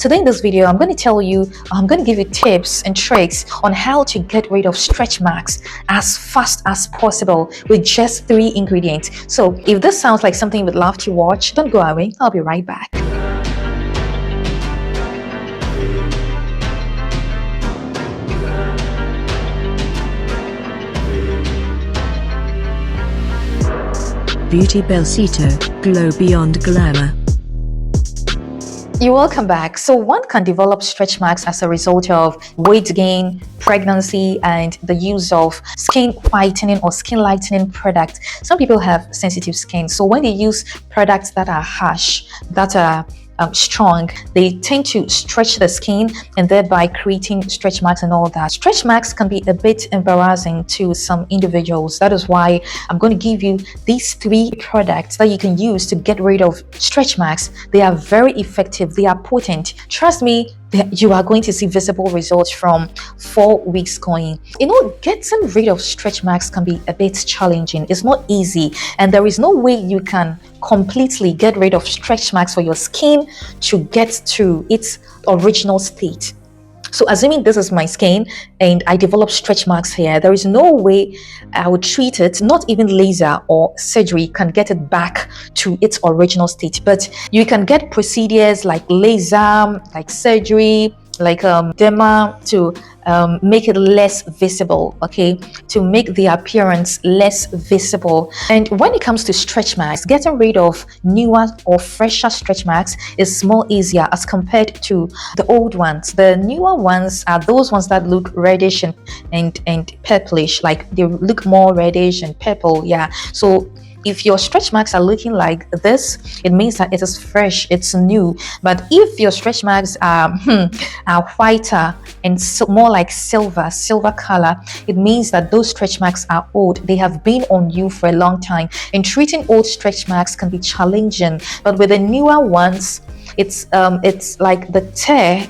Today in this video, I'm going to give you tips and tricks on how to get rid of stretch marks as fast as possible with just 3 ingredients. So if this sounds like something you would love to watch, don't go away. I'll be right back. Beauty Belsito, glow beyond glamour. You're welcome back. So one can develop stretch marks as a result of weight gain, pregnancy, and the use of skin whitening or skin lightening products. Some people have sensitive skin, so when they use products that are harsh, that are strong, they tend to stretch the skin and thereby creating stretch marks and all that. Stretch marks can be a bit embarrassing to some individuals. That is why I'm going to give you these 3 products that you can use to get rid of stretch marks. They are very effective. They are potent. Trust me, you are going to see visible results from 4 weeks going. Getting rid of stretch marks can be a bit challenging. It's not easy, and there is no way you can completely get rid of stretch marks for your skin to get to its original state. So assuming this is my skin and I develop stretch marks here, there is no way I would treat it. Not even laser or surgery can get it back to its original state. But you can get procedures like laser, like surgery, like derma to make it less visible, okay, to make the appearance less visible. And when it comes to stretch marks, getting rid of newer or fresher stretch marks is more easier as compared to the old ones. The newer ones are those ones that look reddish and purplish, like they look more reddish and purple. Yeah, so if your stretch marks are looking like this, it means that it is fresh, it's new. But if your stretch marks are whiter and more like silver color, it means that those stretch marks are old. They have been on you for a long time, and treating old stretch marks can be challenging. But with the newer ones, it's like the tear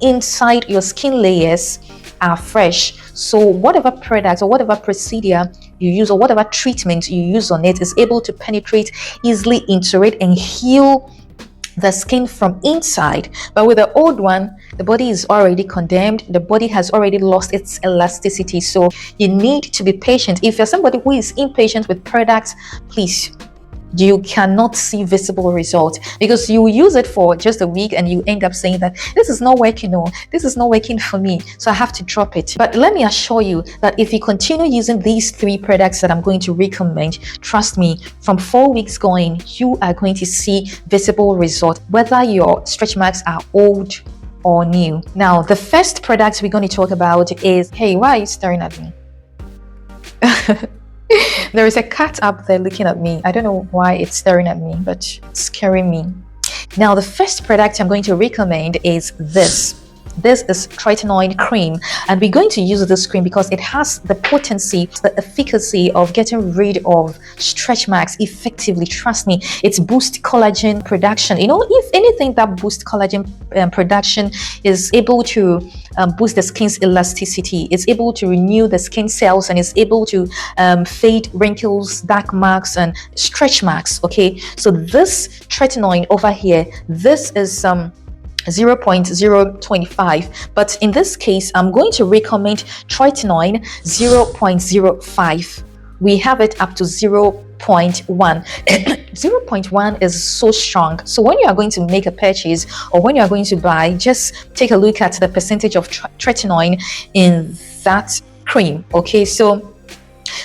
inside your skin layers are fresh. So whatever product or whatever procedure you use or whatever treatment you use on it is able to penetrate easily into it and heal the skin from inside. But with the old one, the body is already condemned. The body has already lost its elasticity. So you need to be patient. If you're somebody who is impatient with products, please, you cannot see visible results, because you use it for just a week and you end up saying that this is not working, or this is not working for me, so I have to drop it. But let me assure you that if you continue using these 3 products that I'm going to recommend, trust me, from 4 weeks going, you are going to see visible results, whether your stretch marks are old or new. Now, the first product we're going to talk about is, hey, why are you staring at me? There is a cat up there looking at me. I don't know why it's staring at me, but it's scaring me. Now, the first product I'm going to recommend is this. This is Tretinoin cream, and we're going to use this cream because it has the potency, the efficacy of getting rid of stretch marks effectively. Trust me, it boosts collagen production. If anything that boosts collagen production is able to boost the skin's elasticity, it's able to renew the skin cells, and it's able to fade wrinkles, dark marks, and stretch marks. Okay, so this Tretinoin over here, this is 0.025, but in this case I'm going to recommend Tretinoin 0.05. we have it up to 0.1. 0.1 is so strong. So when you are going to make a purchase or when you are going to buy, just take a look at the percentage of Tretinoin in that cream. Okay, so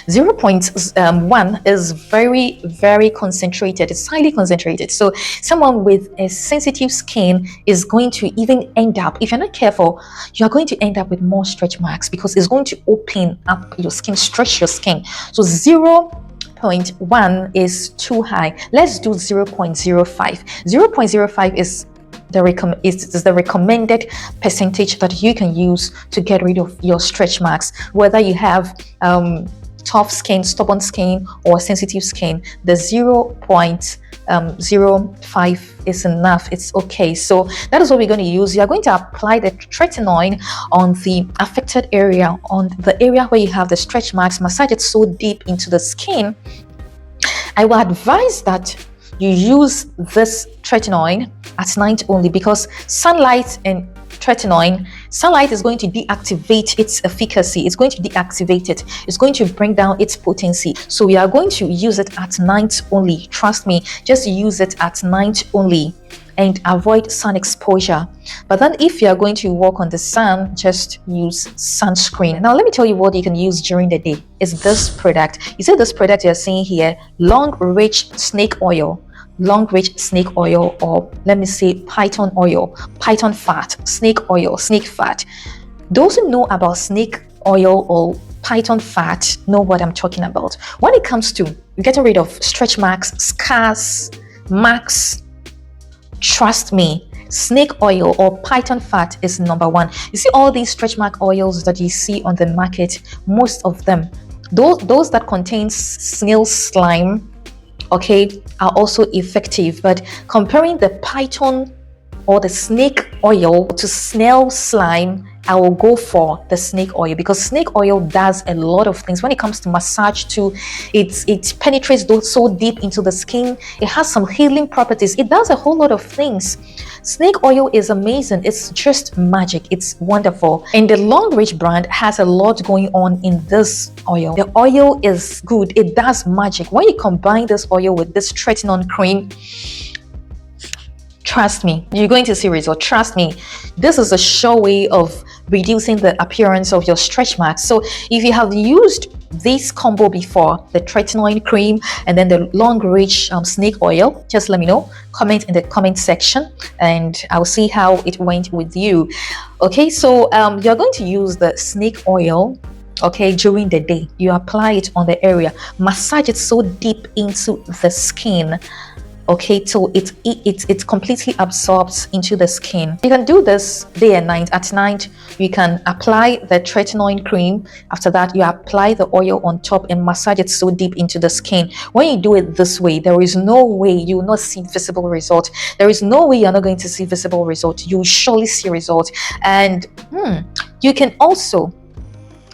0.1 is very, very concentrated. It's highly concentrated. So someone with a sensitive skin is going to even end up, if you're not careful, you're going to end up with more stretch marks because it's going to open up your skin, stretch your skin. So 0.1 is too high. Let's do 0.05. 0.05 is the recommended percentage that you can use to get rid of your stretch marks, whether you have tough skin, stubborn skin, or sensitive skin. The 0.05 is enough. It's okay. So that is what we're going to use. You're going to apply the Tretinoin on the affected area, on the area where you have the stretch marks. Massage it so deep into the skin. I will advise that you use this tretinoin at night only, because sunlight and tretinoin, sunlight is going to deactivate its efficacy. It's going to deactivate it. It's going to bring down its potency. So we are going to use it at night only. Trust me, just use it at night only and avoid sun exposure. But then if you are going to walk on the sun, just use sunscreen. Now let me tell you what you can use during the day. Is this product. You see this product you're seeing here, Longrich snake oil. Longrich snake oil, or let me say python oil, python fat, snake oil, snake fat. Those who know about snake oil or python fat know what I'm talking about. When it comes to getting rid of stretch marks, scars, marks, trust me, snake oil or python fat is number one. You see all these stretch mark oils that you see on the market, most of them, those that contain snail slime, okay, are also effective. But comparing the python or the snake oil to snail slime, I will go for the snake oil, because snake oil does a lot of things. When it comes to massage too, it penetrates so deep into the skin. It has some healing properties. It does a whole lot of things. Snake oil is amazing. It's just magic. It's wonderful. And the Longrich brand has a lot going on in this oil. The oil is good. It does magic. When you combine this oil with this tretinoin cream, trust me, you're going to see results. Trust me, this is a sure way of reducing the appearance of your stretch marks. So if you have used this combo before, the tretinoin cream and then the Longrich snake oil, just let me know. Comment in the comment section and I'll see how it went with you. Okay, so you're going to use the snake oil, okay, during the day. You apply it on the area, massage it so deep into the skin, okay, till it completely absorbs into the skin. You can do this day and night. At night you can apply the tretinoin cream. After that you apply the oil on top and massage it so deep into the skin. When you do it this way, there is no way you will not see visible result. There is no way you're not going to see visible result. You will surely see result. And you can also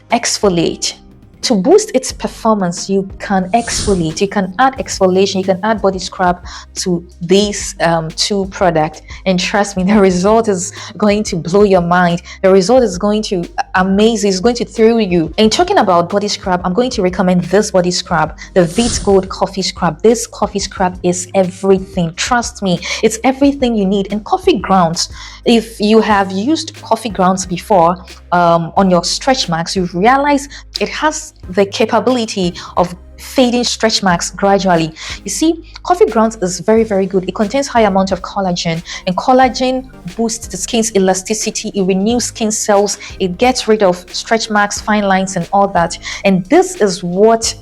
exfoliate. To boost its performance, you can exfoliate, you can add exfoliation, you can add body scrub to these two products, and trust me, the result is going to blow your mind. The result is going to amaze you, it's going to thrill you. And talking about body scrub, I'm going to recommend this body scrub, the Vit Gold Coffee Scrub. This coffee scrub is everything. Trust me, it's everything you need. And coffee grounds, if you have used coffee grounds before on your stretch marks, you realize it has the capability of fading stretch marks gradually. You see, coffee grounds is very, very good. It contains high amount of collagen, and collagen boosts the skin's elasticity. It renews skin cells. It gets rid of stretch marks, fine lines, and all that. And this is what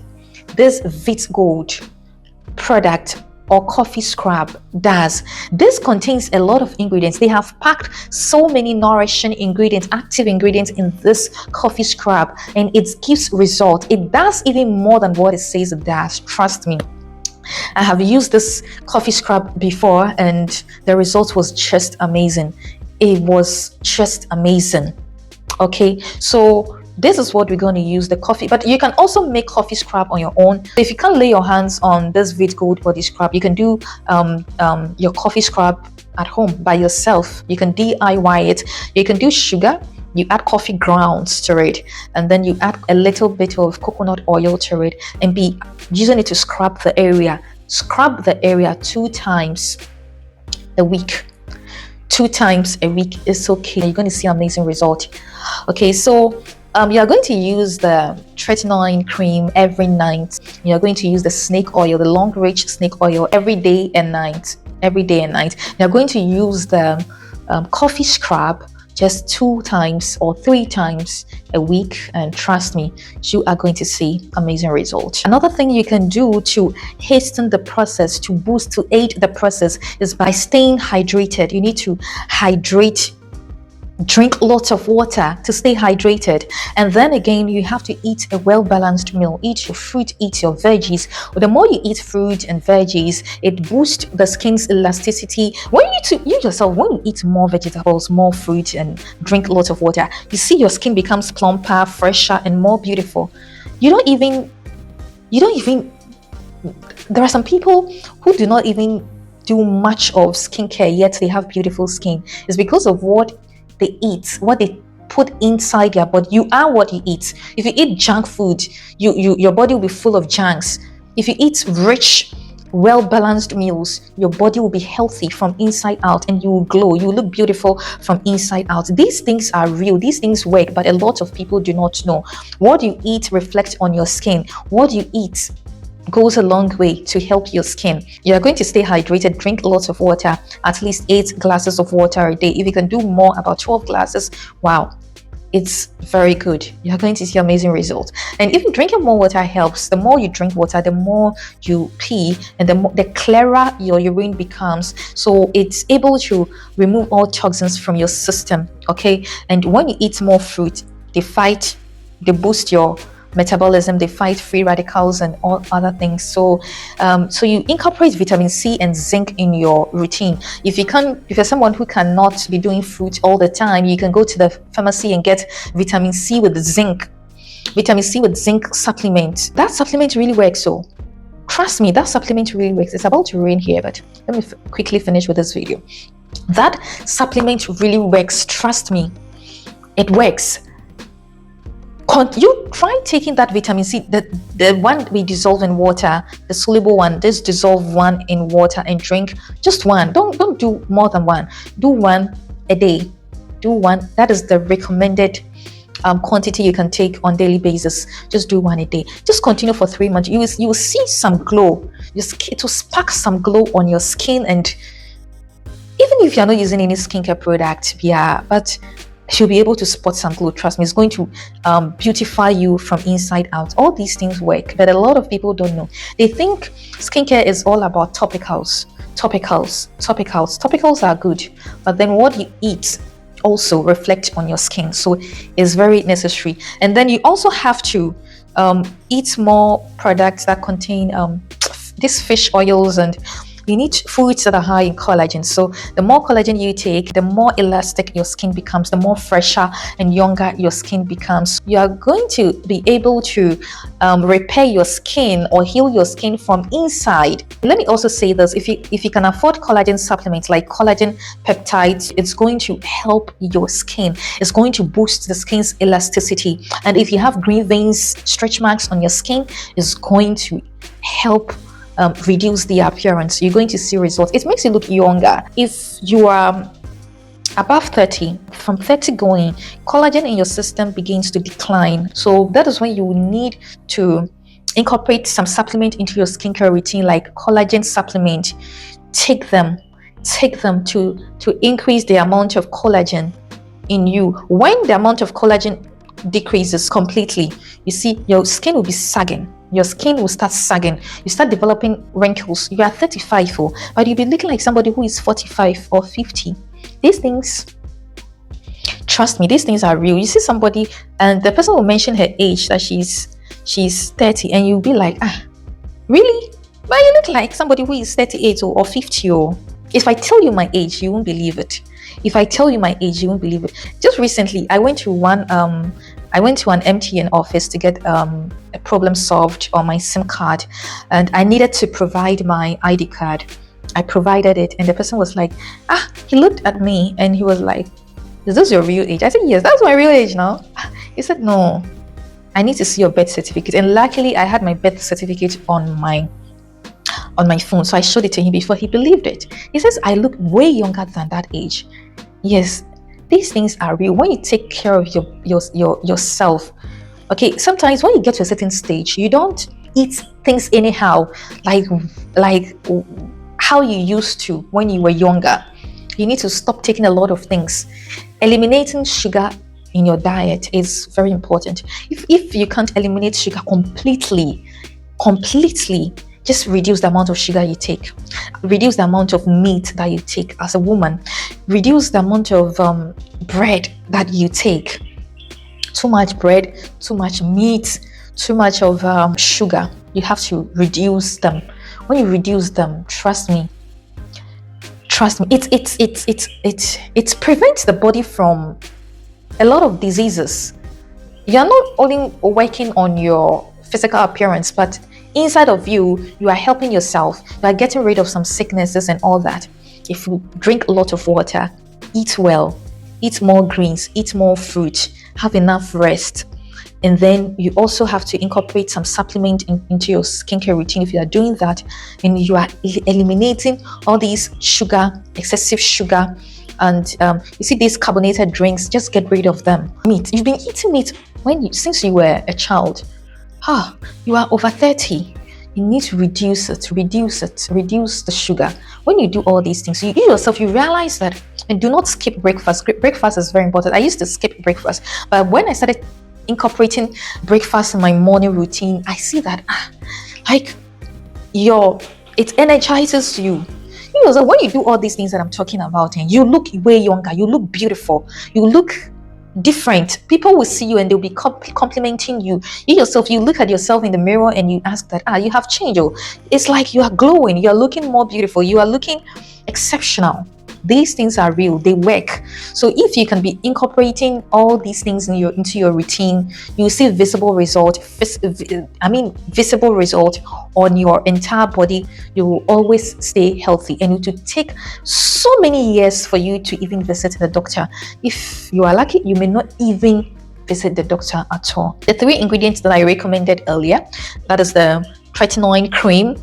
this Vit Gold product or coffee scrub does. This contains a lot of ingredients. They have packed so many nourishing ingredients, active ingredients in this coffee scrub, and it gives result. It does even more than what it says it does. Trust me, I have used this coffee scrub before and the result was just amazing. It was just amazing. Okay, so this is what we're going to use, the coffee, but you can also make coffee scrub on your own. If you can't lay your hands on this Vit Gold body scrub, you can do your coffee scrub at home by yourself. You can DIY it. You can do sugar, you add coffee grounds to it, and then you add a little bit of coconut oil to it and be using it to scrub the area. Scrub the area 2 times a week. 2 times a week is okay. You're going to see amazing result. Okay, so you are going to use the tretinoin cream every night. You are going to use the snake oil, the Longrich snake oil, every day and night. Every day and night. You are going to use the coffee scrub just 2 times or 3 times a week, and trust me, you are going to see amazing results. Another thing you can do to hasten the process, to boost, to aid the process, is by staying hydrated. You need to hydrate. Drink lots of water to stay hydrated, and then again you have to eat a well-balanced meal. Eat your fruit, eat your veggies. The more you eat fruit and veggies, it boosts the skin's elasticity. When you yourself, when you eat more vegetables, more fruit, and drink lots of water, you see your skin becomes plumper, fresher, and more beautiful. You don't even There are some people who do not even do much of skincare, yet they have beautiful skin. It's because of what they eat, what they put inside their body. You are what you eat. If you eat junk food, your body will be full of junks. If you eat rich, well balanced meals, your body will be healthy from inside out, and you will glow. You will look beautiful from inside out. These things are real, these things work, but a lot of people do not know. What you eat reflects on your skin. What you eat goes a long way to help your skin. You are going to stay hydrated. Drink lots of water, at least 8 glasses of water a day. If you can do more, about 12 glasses, wow, it's very good. You're going to see amazing results. And even drinking more water helps. The more you drink water, the more you pee, and the clearer your urine becomes. So it's able to remove all toxins from your system. Okay. And when you eat more fruit, they boost your metabolism, they fight free radicals and all other things. So you incorporate vitamin C and zinc in your routine. If you're someone who cannot be doing fruit all the time, you can go to the pharmacy and get vitamin C with zinc supplement. That supplement really works. So trust me, that supplement really works. It's about to rain here, but let me quickly finish with this video. That supplement really works. Trust me, it works. You try taking that vitamin C, the one we dissolve in water, the soluble one. Just dissolve one in water and drink just one. Don't do more than one. Do one a day. Do one. That is the recommended quantity you can take on daily basis. Just do one a day. Just continue for 3 months. You will see some glow. It will spark some glow on your skin, and even if you're not using any skincare product, but you'll be able to spot some glow. Trust me, it's going to beautify you from inside out. All these things work, but a lot of people don't know. They think skincare is all about topicals. Topicals are good, but then what you eat also reflects on your skin, so it's very necessary. And then you also have to eat more products that contain these fish oils, and you need foods that are high in collagen. So the more collagen you take, the more elastic your skin becomes, the more fresher and younger your skin becomes. You are going to be able to repair your skin or heal your skin from inside. Let me also say this: if you can afford collagen supplements like collagen peptides, it's going to help your skin. It's going to boost the skin's elasticity. And if you have green veins, stretch marks on your skin, it's going to help reduce the appearance. You're going to see results. It makes you look younger. If you are above 30, from 30 going, collagen in your system begins to decline. So that is when you will need to incorporate some supplement into your skincare routine, like collagen supplement. Take them to increase the amount of collagen in you. When the amount of collagen decreases completely, you see your skin will be sagging. Your skin will start sagging. You start developing wrinkles. You are 35, but you'll be looking like somebody who is 45 or 50. These things, trust me, these things are real. You see somebody and the person will mention her age, that she's 30, and you'll be like, really? But you look like somebody who is 38 or 50. If I tell you my age, you won't believe it. If I tell you my age, you won't believe it. Just recently, I went to an MTN office to get a problem solved on my SIM card, and I needed to provide my ID card. I provided it, and the person was like, he looked at me and he was like, is this your real age? I said, yes, that's my real age now. He said, no, I need to see your birth certificate. And luckily I had my birth certificate on my phone, so I showed it to him before he believed it. He says, I look way younger than that age. Yes, these things are real. When you take care of yourself, okay, sometimes when you get to a certain stage, you don't eat things anyhow, like how you used to when you were younger. You need to stop taking a lot of things. Eliminating sugar in your diet is very important. If you can't eliminate sugar completely, just reduce the amount of sugar you take. Reduce the amount of meat that you take as a woman. Reduce the amount of bread that you take. Too much bread, too much meat, too much of sugar. You have to reduce them. When you reduce them, trust me, it prevents the body from a lot of diseases. You're not only working on your physical appearance, but inside of you, you are helping yourself. You are getting rid of some sicknesses and all that. If you drink a lot of water, eat well, eat more greens, eat more fruit, have enough rest. And then you also have to incorporate some supplement into your skincare routine. If you are doing that, and you are eliminating all these sugar, excessive sugar, and you see these carbonated drinks, just get rid of them. Meat, you've been eating meat since you were a child. You are over 30. You need to reduce the sugar. When you do all these things, you yourself, you realize that. And do not skip breakfast. Breakfast is very important. I used to skip breakfast, but when I started incorporating breakfast in my morning routine, I see that it energizes you. You know, so when you do all these things that I'm talking about, and you look way younger, you look beautiful, you look different. People will see you and they'll be complimenting you. You yourself, you look at yourself in the mirror and you ask that, you have changed. It's like you are glowing, you are looking more beautiful, you are looking exceptional. These things are real, they work. So if you can be incorporating all these things into your routine, you see visible result on your entire body. You will always stay healthy, and it will take so many years for you to even visit the doctor. If you are lucky, you may not even visit the doctor at all. The 3 ingredients that I recommended earlier, that is the Tretinoin cream.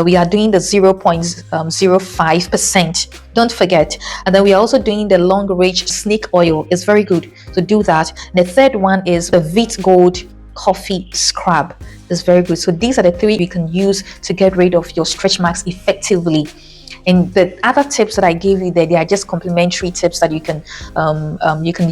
We are doing the 0.05%. Don't forget. And then we are also doing the Longrich snake oil. It's very good to do that. The third one is the Vit Gold coffee scrub. It's very good. So these are the 3 you can use to get rid of your stretch marks effectively. And the other tips that I gave you there, they are just complimentary tips that you can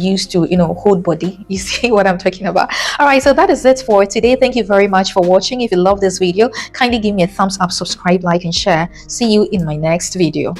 use to hold body. You see what I'm talking about? All right, so that is it for today. Thank you very much for watching. If you love this video, kindly give me a thumbs up, subscribe, like, and share. See you in my next video.